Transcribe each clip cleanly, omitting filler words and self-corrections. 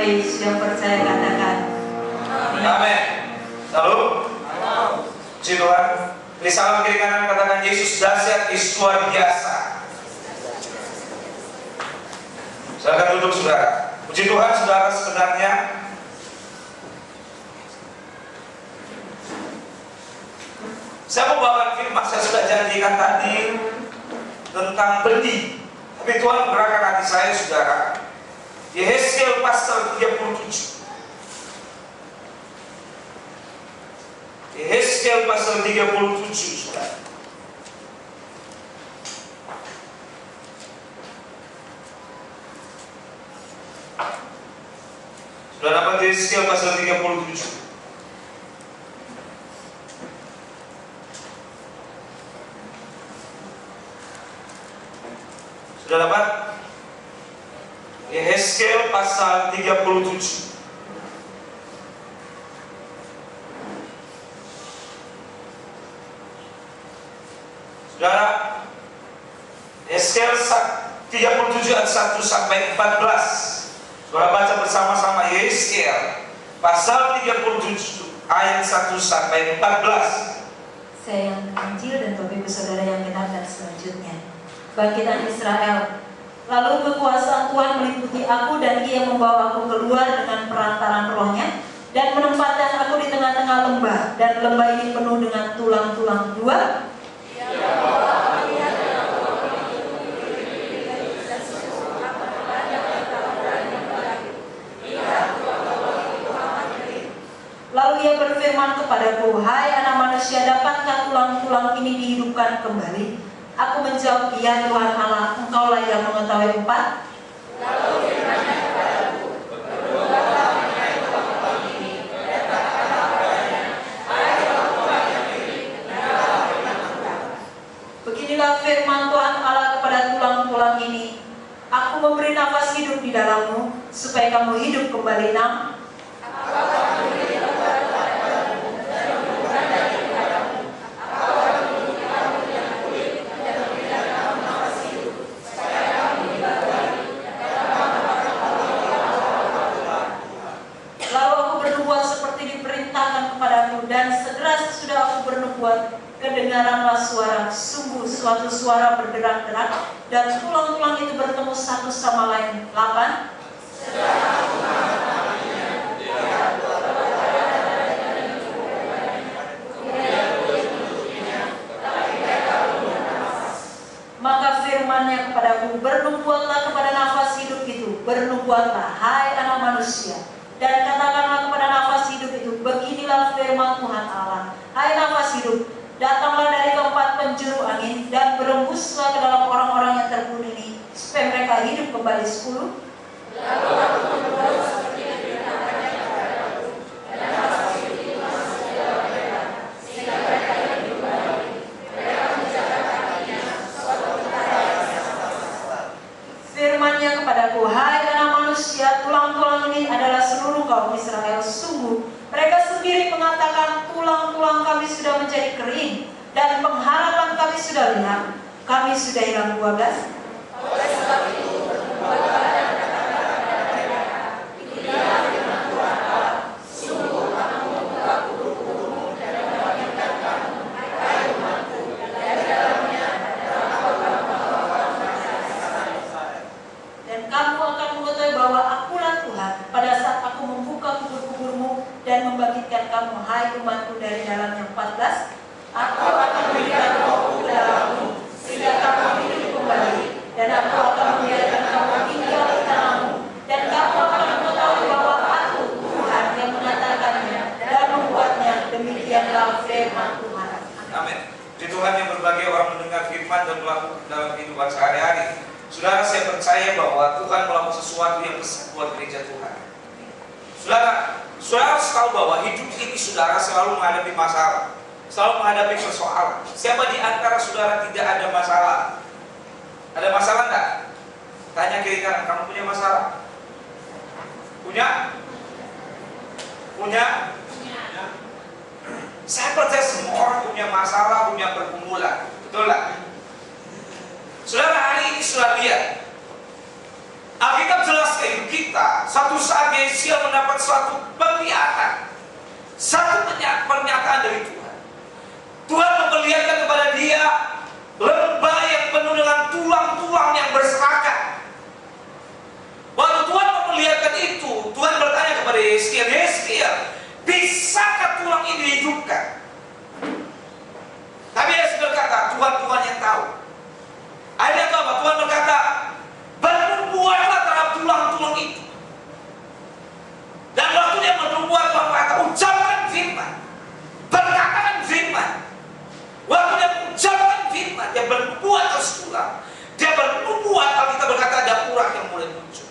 Yesus yang percaya katakan Amin. Lalu puji Tuhan. Di salam kiri kanan katakan Yesus dahsyat, Yesus luar biasa. Silakan duduk saudara. Puji Tuhan saudara, sebenarnya saya mau bawakan firman, saya sudah janjikan tadi tentang benih. Tapi Tuhan menggerakkan hati saya saudara. Yehezkiel pasal 37. Yehezkiel pasal 37 saudara. Sudah dapat Yehezkiel pasal 37. Sudah dapat? Yehezkiel pasal 37. Saudara, Yehezkiel 37 ayat 1 sampai 14. Saudara baca bersama-sama Yehezkiel pasal 37 ayat 1 sampai 14. Saya yang kecil dan Bapak Ibu Saudara yang benar dan selanjutnya. Bangkitan Israel. Lalu kekuasaan Tuhan meliputi aku dan Ia membawa aku keluar dengan perantaran rohnya dan menempatkan aku di tengah-tengah lembah, dan lembah ini penuh dengan tulang-tulang dua. Lalu Ia berfirman kepadaku, hai anak manusia, dapatkah tulang-tulang ini dihidupkan kembali? Aku menjawab, ya Tuhan Allah, Engkaulah yang mengetahui. 4. Lalu firman-Nya kepadaku, berdoalah mengenai tulang-tulang ini, dan katakanlah kepadanya, hai tulang-tulang yang kering, dengarlah firman Tuhan. Beginilah firman Tuhan Allah kepada tulang-tulang ini, aku memberi nafas hidup di dalammu, supaya kamu hidup kembali. 6. Dan segera sesudah aku bernubuat, kedengaranlah suara, sungguh suatu suara berderak-derak, dan tulang-tulang itu bertemu satu sama lain. 8. Maka firman-Nya kepadaku, bernubuatlah kepada nafas hidup itu, bernubuatlah, hai anak manusia, dan katakanlah kepada nafas hidup itu, beginilah firman Tuhan Allah, hai nafas hidup, datanglah dari keempat penjuru angin, dan berembuslah ke dalam orang-orang yang terbunuh ini, supaya mereka hidup kembali. 10. Lalu aku membuat seperti yang diberitakannya kepadaku, dan nafas hidup itu masuk ke dalam mereka, sehingga mereka hidup kembali. Mereka menjaga kakinya, suatu tentara yang sangat. Firman-Nya kepadaku, hai anak manusia, tulang-tulang ini adalah seluruh kaum Israel. Sungguh mereka sendiri mengatakan, tulang-tulang kami sudah menjadi kering, dan pengharapan kami sudah hilang, kami sudah hilang. 12. Oleh sebab itu bernubuatlah dan katakanlah kepada mereka, inilah firman Tuhan Allah, sungguh kamu membuka kubur-kuburmu dan membangkitkan kamu, hai umatku, dan di dalamnya adalah orang-orang dan kamu akan mengetahui bahwa akulah Tuhan pada saat aku membuka kubur-kuburmu dan membangkitkan kamu, hai umatku, dari dalamnya. 14. Aku akan memberikan rohku ke dalammu, sehingga kamu hidup kembali, dan aku akan membiarkan kamu tinggal di tanahmu, dan kamu akan mengetahui bahwa aku Tuhan yang mengatakannya dan membuatnya. Demikianlah firman Tuhan. Amin. Di Tuhan yang berbagai orang mendengar firman dan melakukan dalam kehidupan sehari-hari. Saudara, saya percaya bahwa Tuhan melakukan sesuatu yang besar buat gereja Tuhan. Saudara harus tahu bahwa hidup ini saudara selalu menghadapi masalah, selalu menghadapi persoalan. Siapa di antara saudara tidak ada masalah? Ada masalah enggak? Tanya kiri kanan, kamu punya masalah? Punya? Punya? Saya percaya semua orang punya masalah, punya pergumulan. Betul lah? Saudara, hari ini sudah lihat Alkitab jelas ke hidup kita. Satu saat Yesus suatu penglihatan, satu pernyataan dari Tuhan. Tuhan memperlihatkan kepada dia lembah yang penuh dengan tulang-tulang yang berserakan. Waktu Tuhan memperlihatkan itu, Tuhan bertanya kepada Yeskiel, Yeskiel, bisakah tulang ini dihidupkan? Tapi Yeskiel berkata, Tuhan yang tahu. Akhirnya apa? Tuhan berkata, bernubuatlah terhadap tulang-tulang itu. Dan waktu dia bernubuat, Tuhan berkata, ucapkan firman, berkatakan firman. Waktu dia mengucapkan firman, dia bernubuat atas tulang. Dia bernubuat, Alkitab berkata ada urat yang mulai muncul,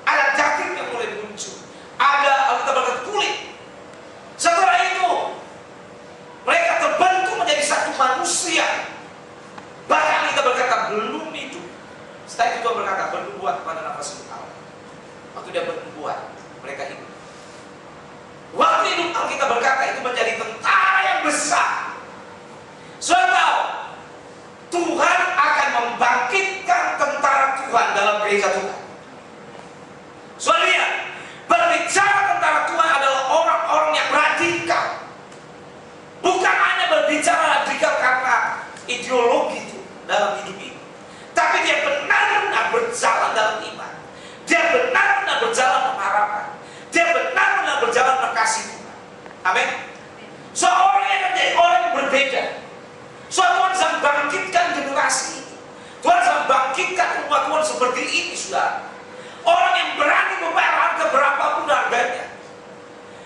ada daging yang mulai muncul, ada Alkitab berkata kulit. Setelah itu mereka terbentuk menjadi satu manusia. Bahkan kita berkata belum hidup. Setelah itu Tuhan berkata bernubuat kepada nafas hidup Allah. Waktu dia bernubuat, mereka hidup. Waktu hidup Alkitab berkata itu menjadi tentara yang besar. Saudara tahu, Tuhan akan membangkitkan tentara Tuhan dalam gereja Tuhan. Saudara lihat, berbicara tentara Tuhan adalah orang-orang yang radikal. Bukan hanya berbicara radikal karena ideologi itu dalam hidup ini, tapi dia benar-benar berjalan dalam iman. Dia benar-benar berjalan pengharapan. Dia benar-benar berjalan mengasihi Tuhan. Amin. Seorang yang menjadi orang yang berbeda. Tuhan sedang bangkitkan generasi ini. Tuhan sedang bangkitkan umat Tuhan seperti ini, saudara. Orang yang berani membayar harga berapapun harganya.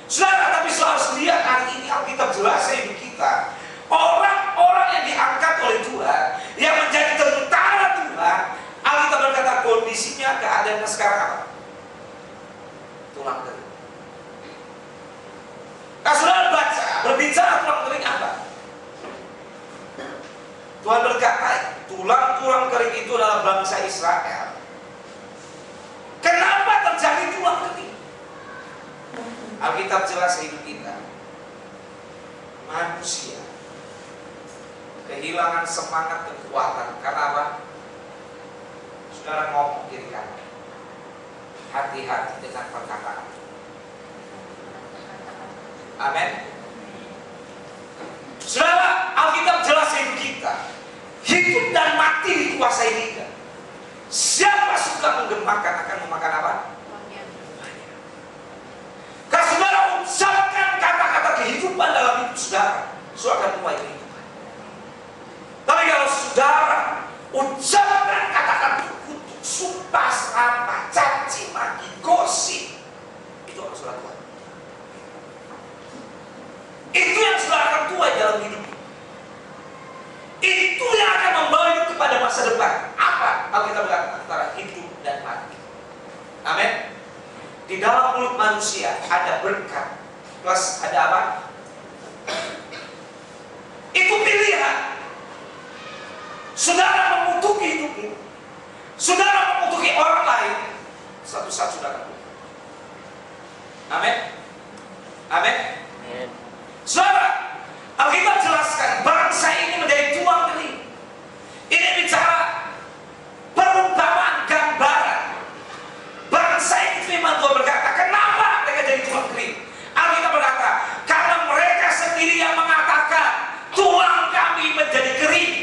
Saudara, tapi saudara harus lihat hari ini Alkitab jelas hidup kita. Orang-orang yang diangkat oleh Tuhan, yang menjadi tentara Tuhan, Alkitab berkata kondisinya, keadaannya sekarang apa? Tulang kering. Nah, saudara baca, berbicara tulang kering apa? Tuhan berkata, tulang-tulang kering itu adalah bangsa Israel. Kenapa terjadi tulang kering? Alkitab jelas hidup kita. Manusia kehilangan semangat kekuatan. Karena apa? Saudara ngomong kiri kanan. Hati-hati dengan perkataan. Amin. Saudara, Alkitab jelas hidup kita. Hidup dan mati dikuasai lidah. Siapa suka menggemakan akan memakan apa? Kalau saudara ucapkan kata-kata kehidupan dalam hidup saudara, saudara akan mulai kehidupan. Tapi kalau saudara ucapkan kata-kata kutuk, sumpah, serapah, caci maki, gosip, itu akan saudara tuai. Itu yang saudara akan tuai dalam hidup. Itu yang akan membawa hidup kepada masa depan. Apa? Alkitab berkata antara hidup dan mati. Amin. Di dalam mulut manusia ada berkat plus ada apa? Itu pilihan. Saudara mengutuki hidupmu, saudara mengutuki orang lain, satu saat saudara akan. Amin. Amin. Saudara, Alkitab jelaskan bangsa ini menjadi tulang kering. Ini bicara perumpamaan, gambaran. Bangsa ini firman Tuhan berkata, kenapa mereka jadi tulang kering? Alkitab berkata, karena mereka sendiri yang mengatakan tulang kami menjadi kering.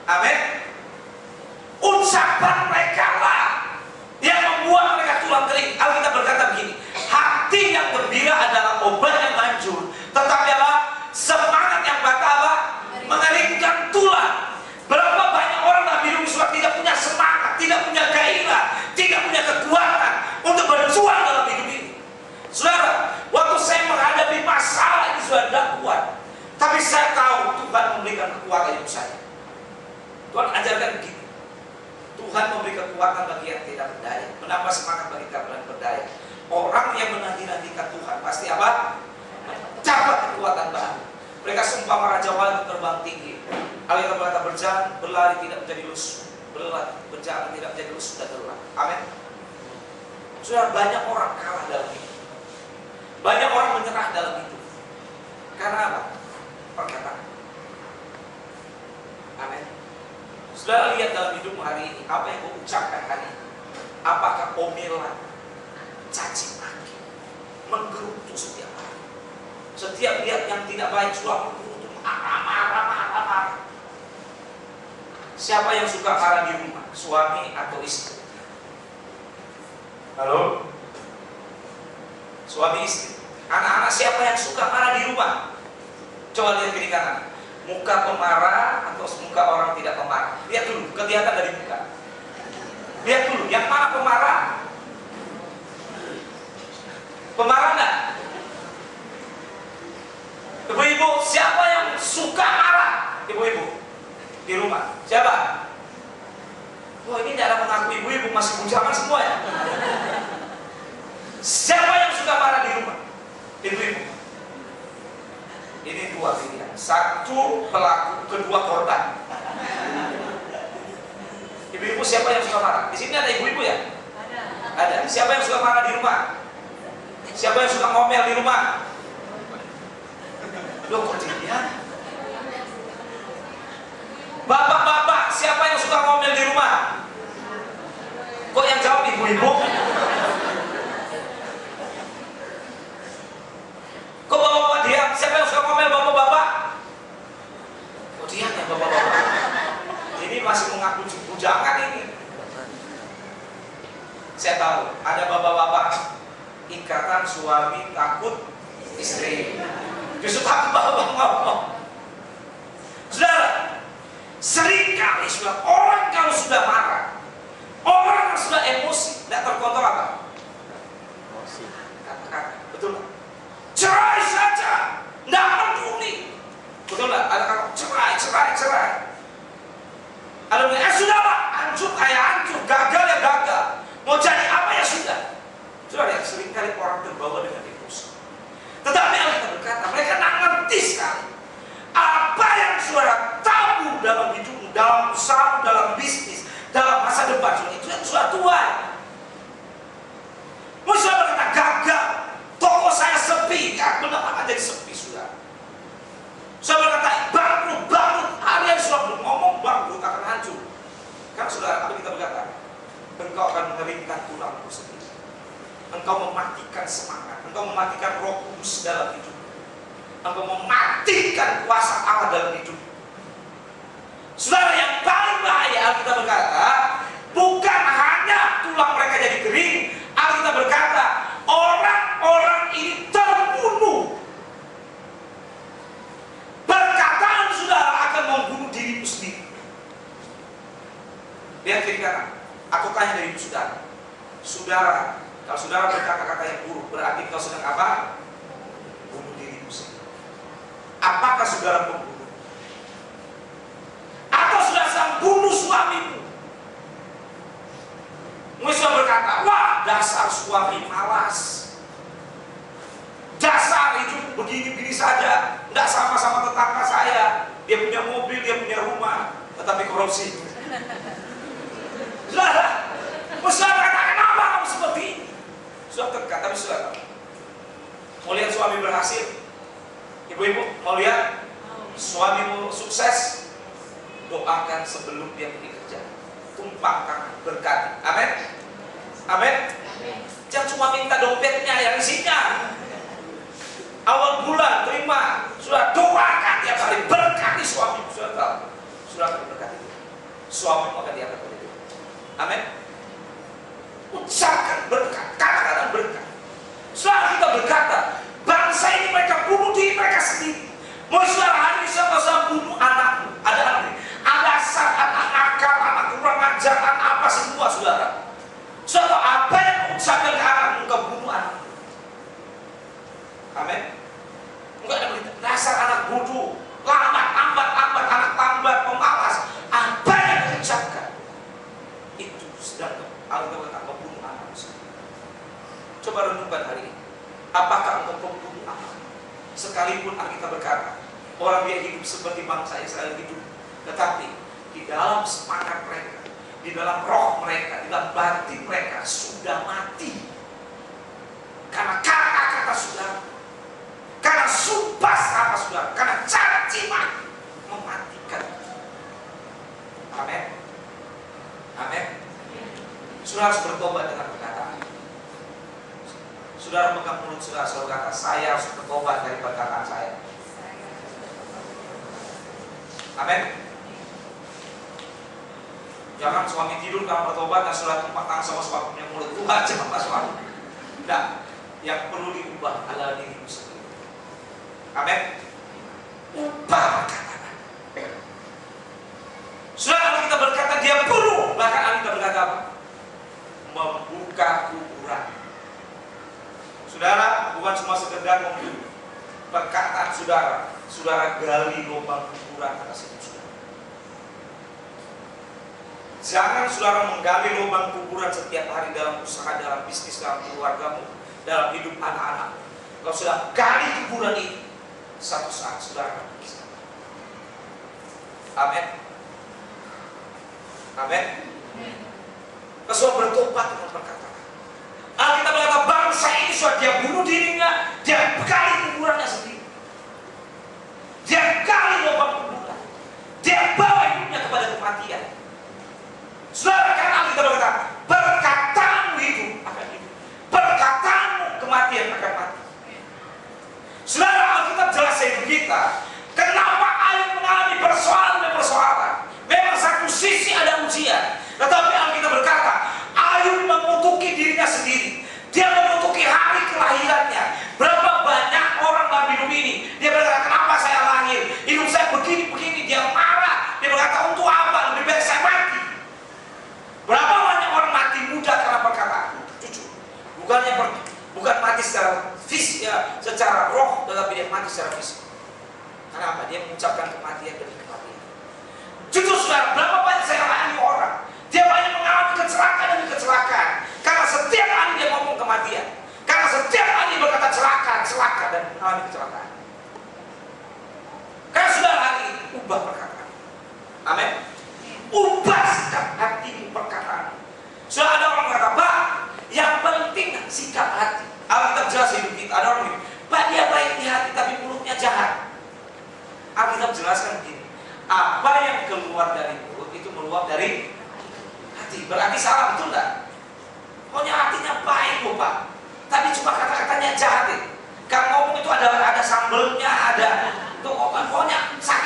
Amin. Ucapan mereka lah yang membuat mereka tulang kering. Alkitab berkata begini, hati yang gembira adalah obat yang manjur, tetapi apa? Semangat yang batal mengeringkan tulang. Berapa banyak orang dalam hidup sudah tidak punya semangat, tidak punya gairah, tidak punya kekuatan untuk berjuang dalam hidup ini. Saudara, waktu saya menghadapi masalah ini sudah tidak kuat, tapi saya tahu Tuhan memberikan kekuatan hidup saya. Tuhan ajarkan begini, Tuhan memberi kekuatan bagi yang tidak berdaya, menambah semangat bagi yang berdaya. Orang yang menanti-nantikan Tuhan pasti apa? Mencapai kekuatan baru. Mereka seumpama raja wali terbang tinggi. Alkitab berkata berjalan, berlari tidak menjadi lusuh, berjalan tidak menjadi lusuh dan lelah. Amin. Sudah banyak orang kalah dalam hidup, banyak orang menyerah dalam hidup. Karena apa? Perkataan. Amin. Sudah lihat dalam hidupmu hari ini, apa yang kau ucapkan hari ini? Apakah omelan, caci maki, menggerutu setiap hari. Setiap lihat yang tidak baik sudah menggerutu, marah. Siapa yang suka marah di rumah? Suami atau istri? Halo? Suami istri. Anak-anak siapa yang suka marah di rumah? Coba lihat kiri kanan. Muka pemarah atau muka orang tidak pemarah? Lihat dulu, kelihatan dari muka. Lihat dulu, yang mana pemarah? Pemarah enggak? Ibu-ibu, siapa yang suka marah? Ibu-ibu di rumah, siapa? Wah, ini tidak ada mengaku ibu-ibu, masih bujangan semua ya. Siapa yang suka marah di rumah? Ibu-ibu. Ini dua pilihan, satu pelaku, kedua korban. Ibu-ibu siapa yang suka marah? Di sini ada ibu-ibu ya? Ada. Siapa yang suka marah di rumah? Siapa yang suka ngomel di rumah? Loh, kok dia? Bapak-bapak, siapa yang suka ngomel di rumah? Kok yang jawab ibu-ibu? Kok bapak-bapak diam? Siapa yang suka ngomel bapak-bapak? Kok diam ya bapak-bapak? Ini masih mengaku bujangan ini. Saya tahu, ada bapak-bapak ikatan suami takut istri. Justru takut bapak ngomong. Saudara, seringkali sudah orang kalau sudah marah, orang yang sudah emosi, tidak terkontrol apa? Emosi. Kata-kata, betul nggak? Cerai saja, tidak peduli. Betul nggak? Ada kata cerai. Ada yang sudahlah, hancur kayak hancur, gagal ya gagal. Mau jadi apa ya sudah. Sudah lihat, seringkali orang terbawa dengan emosi. Tetapi Alkitab berkata, mereka tidak ngerti sekali apa yang saudara tabu dalam hidupmu, dalam usaha, dalam bisnis, dalam masa depan, itu yang sudah Tuhan. Musuh berkata gagal, toko saya sepi, ya benar akan jadi sepi sudah. Saya berkata bangkrut, hari yang sudah belum ngomong bangkrut akan hancur. Karena saudara, apa kita berkata? Engkau akan mengeringkan tulangmu sendiri. Engkau mematikan semangat, engkau mematikan Roh Kudus dalam hidup. Engkau mematikan kuasa Allah dalam hidup. Saudara, yang paling bahaya Alkitab berkata, bukan hanya tulang mereka jadi kering. Alkitab berkata, orang-orang ini terbunuh. Perkataan saudara akan membunuh dirimu sendiri. Lihat kiri kanan. Aku tanya dari ibu saudara. Saudara, kalau saudara berkata-kata yang buruk, berarti kau sedang apa? Bunuh dirimu sendiri. Apakah saudara membunuh? Atau sudah sedang bunuh suamimu? Musuh berkata, wah dasar suami malas. Dasar hidup begini-begini saja. Tidak sama-sama tetangga saya. Dia punya mobil, dia punya rumah, tetapi korupsi. Saudara, musuh berkata, kenapa kamu seperti ini? Sudah terkat, tapi sudah tahu. Mau lihat suami berhasil? Ibu-ibu, mau lihat suamimu sukses? Doakan sebelum dia pergi kerja. Tumpahkan berkati. Amin. Amin. Jangan cuma minta dompetnya yang isinya. Awal bulan terima, sudah doakan tiap hari, berkati suami. Sudah tahu, sudah akan berkati. Suami akan diangkat oleh Tuhan. Amin. Ucapkan berkat, kata-kata berkat. Setelah kita berkata, bangsa ini mereka bunuh diri mereka sendiri. Mau saudara hari ini siapa bunuh anakmu? Ada anak, ada anak nakal, anak kurang ajar, anak apa semua saudara. Saudara, apa yang mengucapkan ke anakmu, engkau bunuh anakmu. Amin. Enggak ada berita. Dasar anak bodoh, lambat, anak lambat, pemalas. Apa yang mengucapkan? Itu sedang Alkitab berkata membunuh anakmu sendiri. Coba renungkan hari ini. Apakah engkau membunuh anak? Sekalipun Alkitab berkata orang dia hidup seperti bangsa Israel hidup, tetapi di dalam semangat mereka, di dalam roh mereka, di dalam batin mereka sudah mati. Karena kata-kata sudah, karena sumpah kata sudah, karena caci maki mematikan. Amin. Amin. Saudara harus bertobat dengan perkataan. Saudara pegang mulut saudara, saudara kata, saya harus bertobat dari perkataan saya. Amin. Jangan suami tidur karena bertobat dan saudara tumpah tangan sama suaminya mulut. Tuhan jangan suami. Tidak. Yang perlu diubah adalah dirimu sendiri. Amin. Ubah perkataan. Saudara, kita berkata dia bunuh, bahkan kita berkata apa? Membuka kuburan. Saudara, bukan cuma sekedar membunuh. Perkataan saudara, saudara gali lubang kuburan atas hidup saudara. Jangan saudara menggali lubang kuburan setiap hari dalam usaha, dalam bisnis, dalam keluargamu, dalam hidup anak-anak. Kalau sudah gali kuburan ini, satu saat saudara akan bisa. Amin. Amin. Kesuai bertobat dengan perkataan. Alkitab berkata bangsa ini sudah dia bunuh dirinya, dia gali kuburannya sendiri. Dia gali lubang kuburan. Dia bawa hidupnya kepada kematian. Saudara, karena Alkitab berkata perkataanmu hidup akan hidup, perkataanmu kematian akan mati. Saudara, Alkitab jelas hidup kita. Kenapa Ayub mengalami persoalan dan persoalan? Memang satu sisi ada ujian, tetapi Alkitab berkata Ayub mengutuki dirinya sendiri. Dia mengutuki hari kelahirannya. Berapa banyak orang dalam hidup ini, dia berkata, kenapa saya lahir? Hidup saya begini-begini. Dia marah. Dia berkata, untuk apa? Lebih baik saya mati. Berapa banyak orang mati muda karena perkataan? Jujur. Bukan mati secara fisik, ya, secara roh, tetapi dia mati secara fisik. Kenapa? Dia mengucapkan kematian demi kematian. Jujur saudara, berapa banyak saya layani orang, dia banyak mengalami kecelakaan demi kecelakaan. Karena setiap hari dia ngomong kematian. Karena setiap hari dia berkata celaka dan mengalami kecelakaan. Karena saudara, hari ini ubah perkataan. Amin. Ubah sikap hati perkataan. Sudah ada orang berkata, Pak, yang penting sikap hati. Alkitab jelas hidup kita. Ada orang bilang, Pak, dia baik di hati tapi mulutnya jahat. Alkitab jelaskan begini, apa yang keluar dari mulut itu meluap dari hati. Berarti salah, betul enggak? Pokoknya hatinya baik loh Pak, tapi cuma kata-katanya jahat. Kalau ngomong itu ada sambelnya, ada tuh pokoknya sakit.